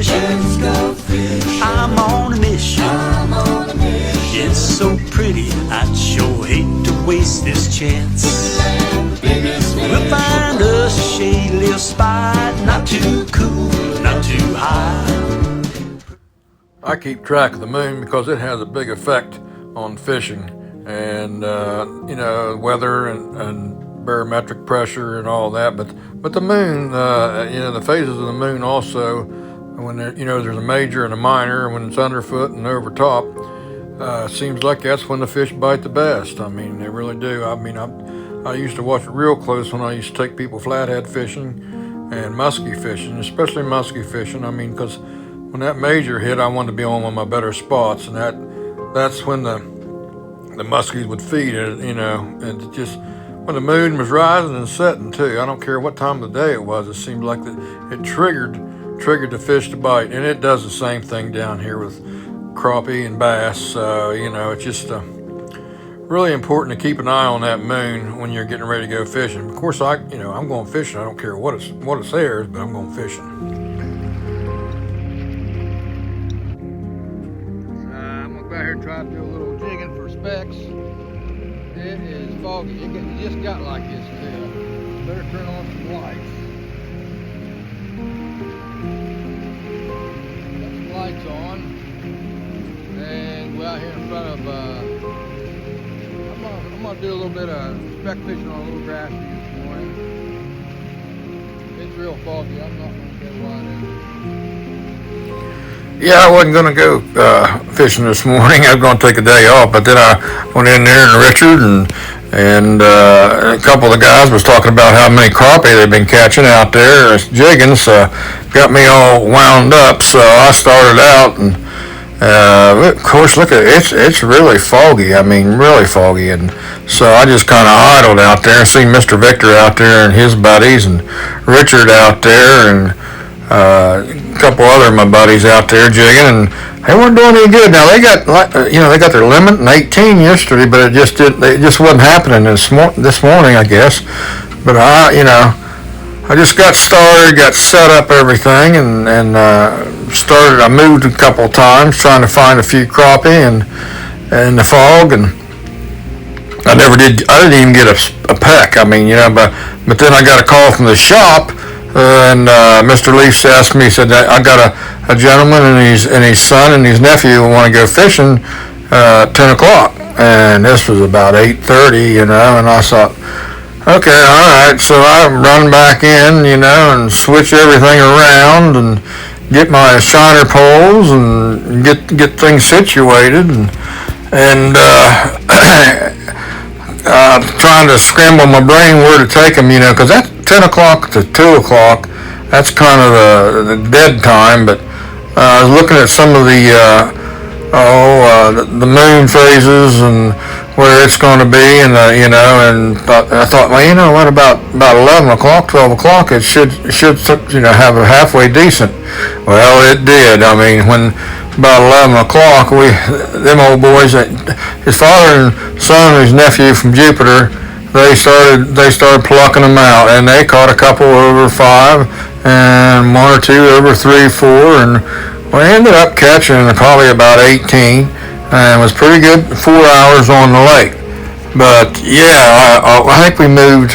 fishing. I'm on a mission. It's so pretty, I'd sure hate to waste this chance. We'll find us a shady little spot, not too cool, not too high. I keep track of the moon because it has a big effect on fishing, and you know, weather and barometric pressure and all that. But the moon, you know, the phases of the moon also, when there, you know, there's a major and a minor, and when it's underfoot and over top, seems like that's when the fish bite the best. I mean, they really do. I mean, I used to watch it real close when I used to take people flathead fishing and muskie fishing, especially muskie fishing. I mean, because when that major hit, I wanted to be on one of my better spots, and that's when the muskies would feed it, you know, and it just, when the moon was rising and setting too, I don't care what time of the day it was, it seemed like it triggered the fish to bite, and it does the same thing down here with crappie and bass. You know, it's just really important to keep an eye on that moon when you're getting ready to go fishing. Of course, I'm going fishing. I don't care what it's there, but I'm going fishing. I'm gonna go out here and try to do a little jigging for specks. It is foggy. It just got like this too. Better turn on some lights. Got some lights on, and we're out here in front of. I'm gonna do a little bit of speck fishing on a little grassy this morning. It's real foggy. I'm not gonna go right in. Yeah, I wasn't gonna go fishing this morning. I was gonna take a day off, but then I went in there, and Richard and a couple of the guys was talking about how many crappie they've been catching out there jigging, so got me all wound up. So I started out, and of course, look at it, it's really foggy. I mean, really foggy, and so I just kind of idled out there, seen Mr. Victor out there and his buddies, and Richard out there, and a couple other of my buddies out there jigging, and they weren't doing any good. Now they got, you know, they got their limit in 18 yesterday, but it just wasn't happening this morning, I guess. But I just got started, got set up everything, and started. I moved a couple of times trying to find a few crappie and the fog, and I didn't even get a peck. I mean, you know, but then I got a call from the shop, and Mr. Leafs asked me, he said, I got a gentleman and his son and his nephew who want to go fishing 10 o'clock, and this was about 8:30, you know, and I thought, okay, all right, so I run back in, you know, and switch everything around and get my shiner poles and get things situated, and trying to scramble my brain where to take them, you know, because that's 10 o'clock to 2 o'clock. That's kind of the dead time, but I was looking at some of the moon phases and where it's going to be, and you know, and I thought, well, you know what, about 11 o'clock, 12 o'clock, it should you know, have a halfway decent. Well, it did. I mean, when about 11 o'clock, them old boys, his father and son and his nephew from Jupiter, they started plucking them out, and they caught a couple over 5 and one or two over 3, 4, and we ended up catching probably about 18, and it was pretty good 4 hours on the lake. But yeah, I think we moved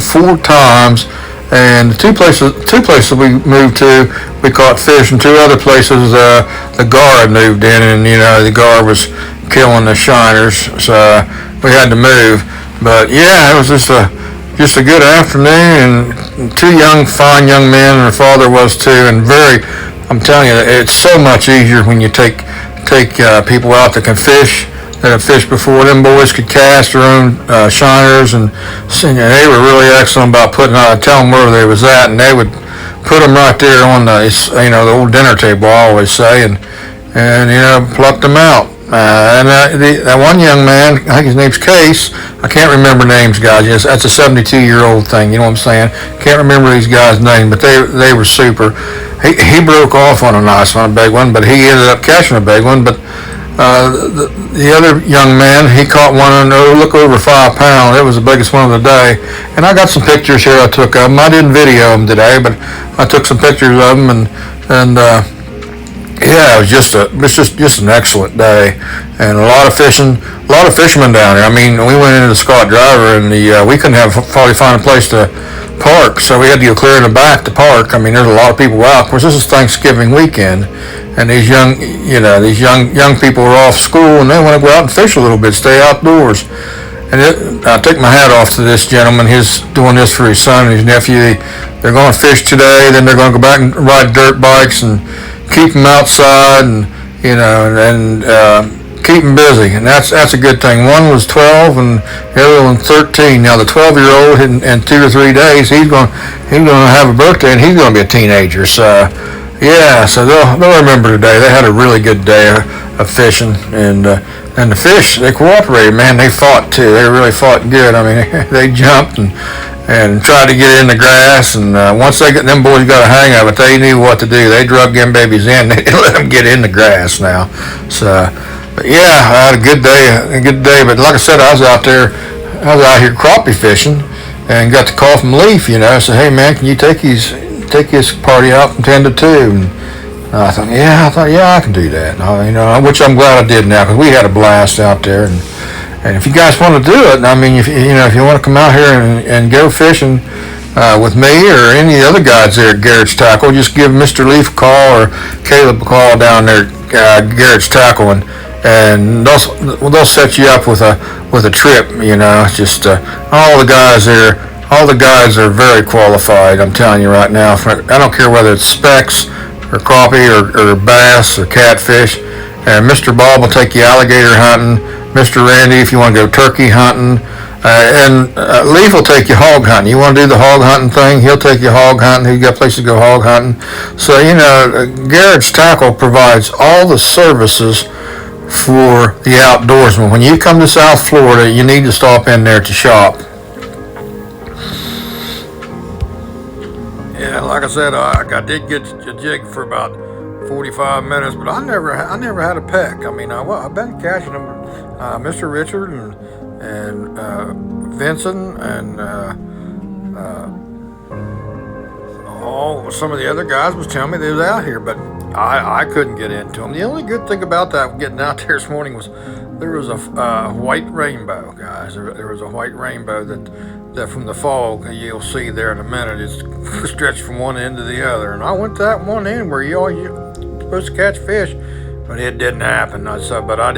4 times, and the two places we moved to, we caught fish, and 2 other places the Garrad moved in, and you know, the Garrad was killing the shiners, so we had to move. But yeah, it was just a good afternoon, and 2 fine young men, and their father was too, and I'm telling you, it's so much easier when you take people out that can fish, that have fished before. Them boys could cast their own shiners, and they were really excellent about tell them where they was at, and they would put them right there on the old dinner table, I always say, and you know, plucked them out. And that one young man, I think his name's Case. I can't remember names, guys. Yes, that's a 72-year-old thing. You know what I'm saying? Can't remember these guys' names, but they were super. He broke off on a nice one, a big one, but he ended up catching a big one. But The other young man, he caught one on look over 5 pounds. It was the biggest one of the day. And I got some pictures here I took of him. I didn't video them today, but I took some pictures of them, and yeah, it was just an excellent day, and a lot of fishermen down there. I mean, we went into the Scott Driver, and we couldn't probably find a place to park, so we had to go clear in the back to park. I mean, there's a lot of people out. Of course, this is Thanksgiving weekend, and these young people are off school, and they want to go out and fish a little bit, stay outdoors. And I take my hat off to this gentleman. He's doing this for his son and his nephew. They're going to fish today, then they're going to go back and ride dirt bikes and keep them outside, and keep them busy, and that's a good thing. One was 12 and the other one 13. Now the 12-year-old in 2 or 3 days he's going to have a birthday, and he's going to be a teenager. So yeah, so they'll remember today. They had a really good day of fishing, and the fish, they cooperated. Man, they fought too. They really fought good. I mean, they jumped and tried to get in the grass, and once them boys got a hang of it, they knew what to do. They drug them babies in. They didn't let them get in the grass now. So, but yeah, I had a good day. But like I said, I was out here crappie fishing, and got the call from Leaf. I said, hey man, can you take this party out from 10 to 2? And I thought, yeah, I can do that. Which I'm glad I did now, because we had a blast out there. And if you guys want to do it, I mean, if you want to come out here and go fishing with me or any of the other guys there at GARRARD Tackle, just give Mr. Leaf a call or Caleb a call down there at GARRARD Tackle, and they'll set you up with a trip. It's just all the guys there. All the guys are very qualified. I'm telling you right now. I don't care whether it's specks or crappie or bass or catfish. And Mr. Bob will take you alligator hunting. Mr. Randy, if you want to go turkey hunting, and Leaf will take you hog hunting. You want to do the hog hunting thing, he'll take you hog hunting. He's got places to go hog hunting. So GARRARD Tackle provides all the services for the outdoorsman. When you come to South Florida, you need to stop in there to shop. Yeah, like I said, I did get a jig for about 45 minutes, but I never had a peck. I mean, I've been catching them. Mr. Richard and Vincent and some of the other guys was telling me they was out here, but I couldn't get into them. The only good thing about that getting out there this morning was there was a white rainbow, guys. There was a white rainbow that from the fog you'll see there in a minute. It's stretched from one end to the other, and I went to that one end where you're supposed to catch fish, but it didn't happen. But I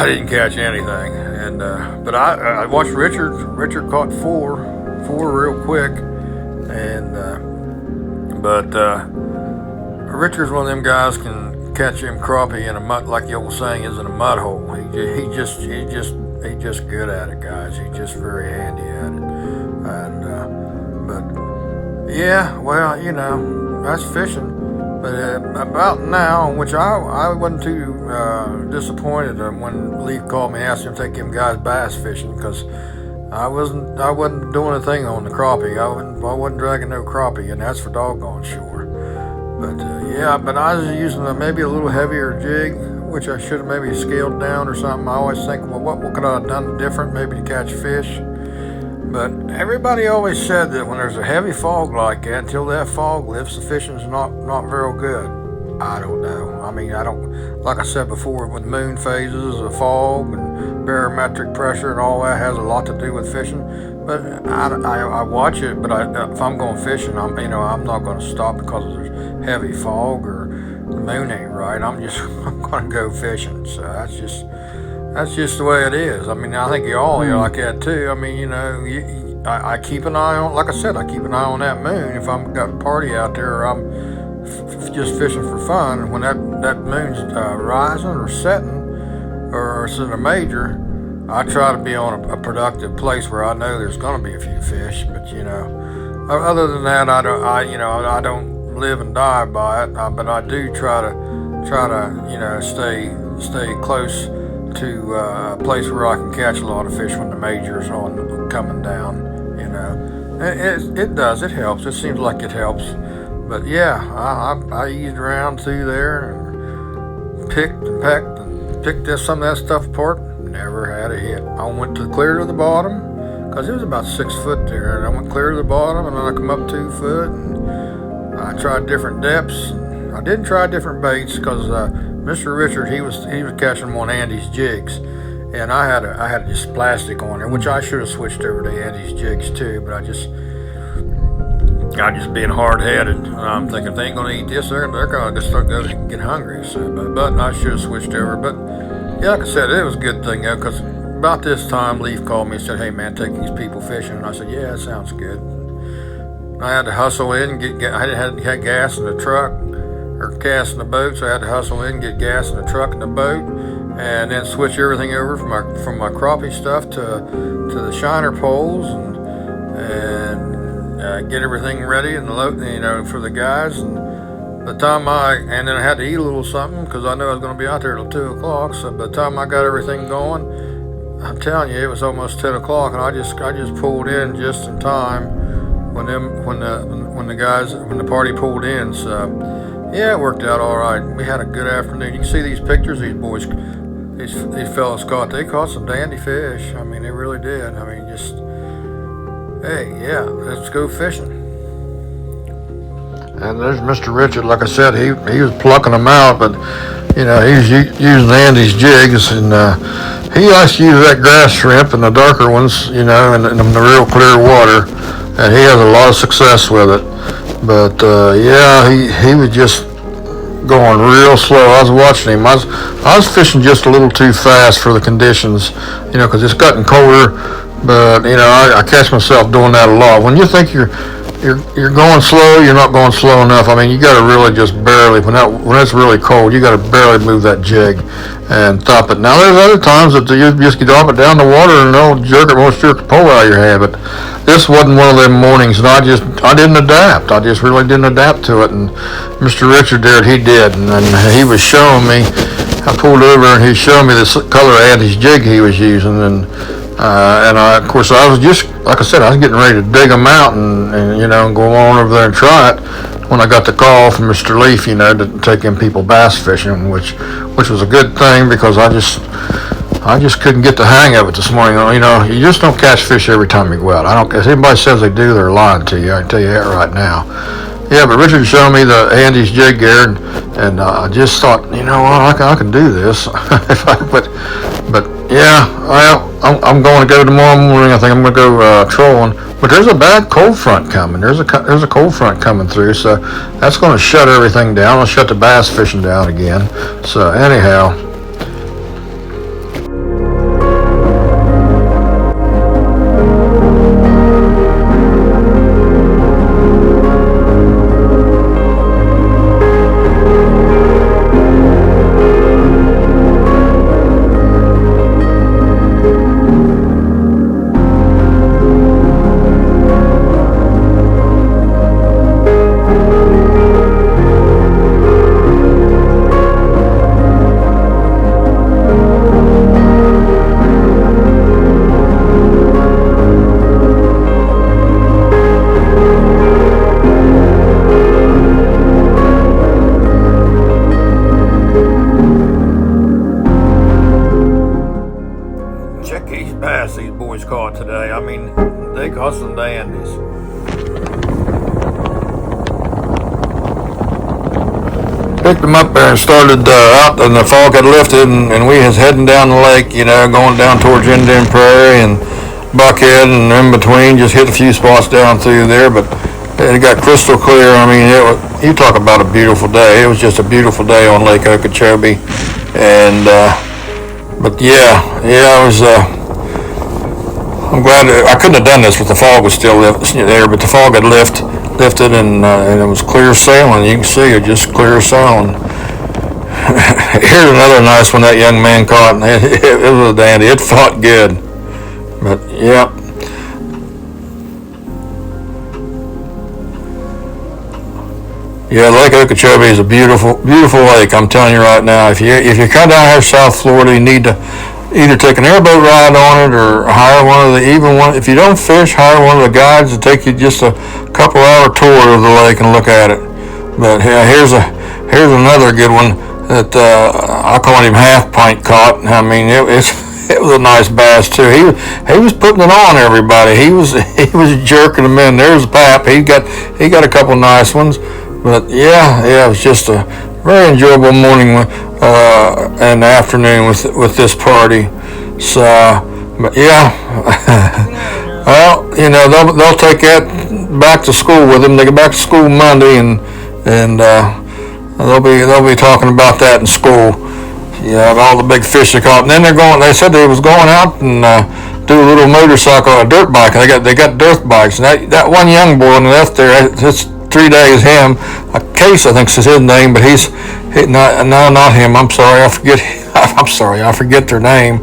didn't catch anything, and but I watched Richard. Richard caught four real quick, and but Richard's one of them guys can catch him crappie in a mud, like the old saying is, in a mud hole. He just good at it, guys. He's just very handy at it, and but yeah, well, that's fishing. But about now, which I wasn't too disappointed when Leaf called me and asked him to take him guys bass fishing, because I wasn't doing a thing on the crappie. I wasn't dragging no crappie, and that's for doggone sure. But I was using maybe a little heavier jig, which I should have maybe scaled down or something. I always think, well, what could I have done different, maybe to catch fish? But everybody always said that when there's a heavy fog like that, until that fog lifts, the fishing's not real good. I don't know. I mean, like I said before, with moon phases, the fog and barometric pressure and all that has a lot to do with fishing. But I watch it, but if I'm going fishing, I'm not going to stop because there's heavy fog or the moon ain't right. I'm going to go fishing. So that's just the way it is. I mean, I think y'all like that too. I mean, I keep an eye on, like I said, I keep an eye on that moon. If I'm got a party out there, or I'm just fishing for fun, and when that moon's rising or setting, or it's in a major, I try to be on a productive place where I know there's going to be a few fish. But other than that, I don't live and die by it. But I do try to stay close to a place where I can catch a lot of fish when the major's on coming down. It does. It helps. It seems like it helps. But yeah, I eased around through there and picked and packed and picked some of that stuff apart. Never had a hit. I went clear to the bottom, because it was about 6 foot there, and I went clear to the bottom, and then I come up 2 foot, and I tried different depths. I didn't try different baits, because Mr. Richard, he was catching them on Andy's jigs, and I had just plastic on there, which I should have switched over to Andy's jigs too, but I just being hard-headed. I'm thinking if they ain't gonna eat this, they're gonna just start to get hungry. So, but I should have switched over. But yeah, like I said, it was a good thing though, because about this time, Leaf called me and said, "Hey man, take these people fishing," and I said, "Yeah, that sounds good." I had to hustle in and get. I hadn't had gas in the truck or gas in the boat, so I had to hustle in and get gas in the truck and the boat, and then switch everything over from my crappie stuff to the shiner poles and get everything ready and for the guys. And then I had to eat a little something, because I knew I was going to be out there till 2 o'clock. So by the time I got everything going, I'm telling you, it was almost 10 o'clock, and I just pulled in just in time when the party pulled in. So yeah, it worked out all right. We had a good afternoon. You can see these pictures these boys, these fellas caught. They caught some dandy fish. I mean, they really did. I mean, just, hey, yeah, let's go fishing. And there's Mr. Richard. Like I said, he was plucking them out, but he was using Andy's jigs, and he likes to use that grass shrimp and the darker ones, and the real clear water, and he has a lot of success with it. But yeah, he was just going real slow. I was watching him. I was fishing just a little too fast for the conditions, because it's gotten colder. But I catch myself doing that a lot. When you think you're going slow, you're not going slow enough. I mean, you got to really just barely, when it's really cold, you got to barely move that jig and top it. Now, there's other times that you just drop it down the water and it'll jerk the pole out of your hand. But this wasn't one of them mornings, and I didn't adapt. I just really didn't adapt to it. And Mr. Richard there, he did, and he was showing me. I pulled over and he showed me the color of Andy's jig he was using, and of course, I was just, like I said, I was getting ready to dig them out and go on over there and try it when I got the call from Mr. Leaf, to take in people bass fishing, which was a good thing, because I just couldn't get the hang of it this morning. You just don't catch fish every time you go out. If anybody says they do, they're lying to you. I can tell you that right now. Yeah, but Richard showed me the Andy's jig gear, and I just thought, I can do this. But yeah, I'm going to go tomorrow morning. I think I'm going to go trolling. But there's a bad cold front coming. There's a cold front coming through, so that's going to shut everything down. I'll shut the bass fishing down again. So anyhow. These boys caught today. I mean, they caught some dandies. Picked them up there and started out, and the fog had lifted, and we was heading down the lake, going down towards Indian Prairie and Buckhead, and in between, just hit a few spots down through there, but it got crystal clear. I mean, you talk about a beautiful day. It was just a beautiful day on Lake Okeechobee, and but yeah, I was. I'm glad I couldn't have done this, but the fog was still there. But the fog had lifted, and it was clear sailing. You can see it, just clear sailing. Here's another nice one that young man caught. It was a dandy. It fought good. But yeah. Yeah, Lake Okeechobee is a beautiful, beautiful lake. I'm telling you right now. If you come down here to South Florida, you need to either take an airboat ride on it or hire if you don't fish, hire one of the guides to take you just a couple hour tour of the lake and look at it. But yeah, here's another good one. that I call him half pint caught. I mean, it was a nice bass too. He was putting it on everybody. He was jerking them in. There's Pap. He got a couple nice ones. But yeah, it was just a very enjoyable morning and afternoon with this party. So, but yeah, well, you know, they'll take that back to school with them. They go back to school Monday, and they'll be talking about that in school. Yeah, all the big fish they caught. And then they said they was going out and do a little motorcycle, a dirt bike. And they got dirt bikes. And that one young boy on the left there, it's 3 days him. Case, I think is his name, but not him. I'm sorry, I forget their name.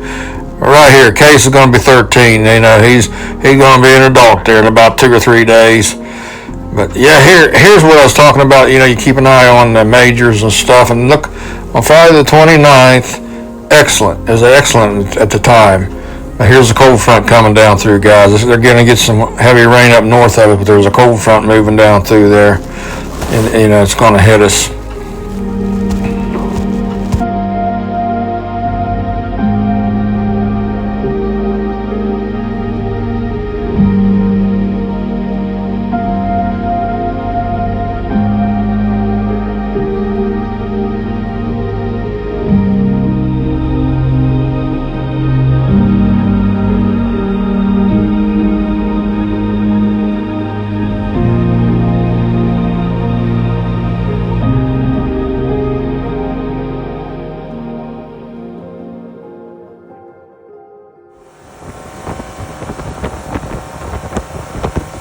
Right here, Case is going to be 13. You know, he's going to be an adult there in about 2 or 3 days. But yeah, here's what I was talking about. You know, you keep an eye on the majors and stuff. And look, on Friday the 29th, excellent. It was excellent at the time. Now here's a cold front coming down through, guys. They're going to get some heavy rain up north of it, but there's a cold front moving down through there. And, you know, it's going to hit us.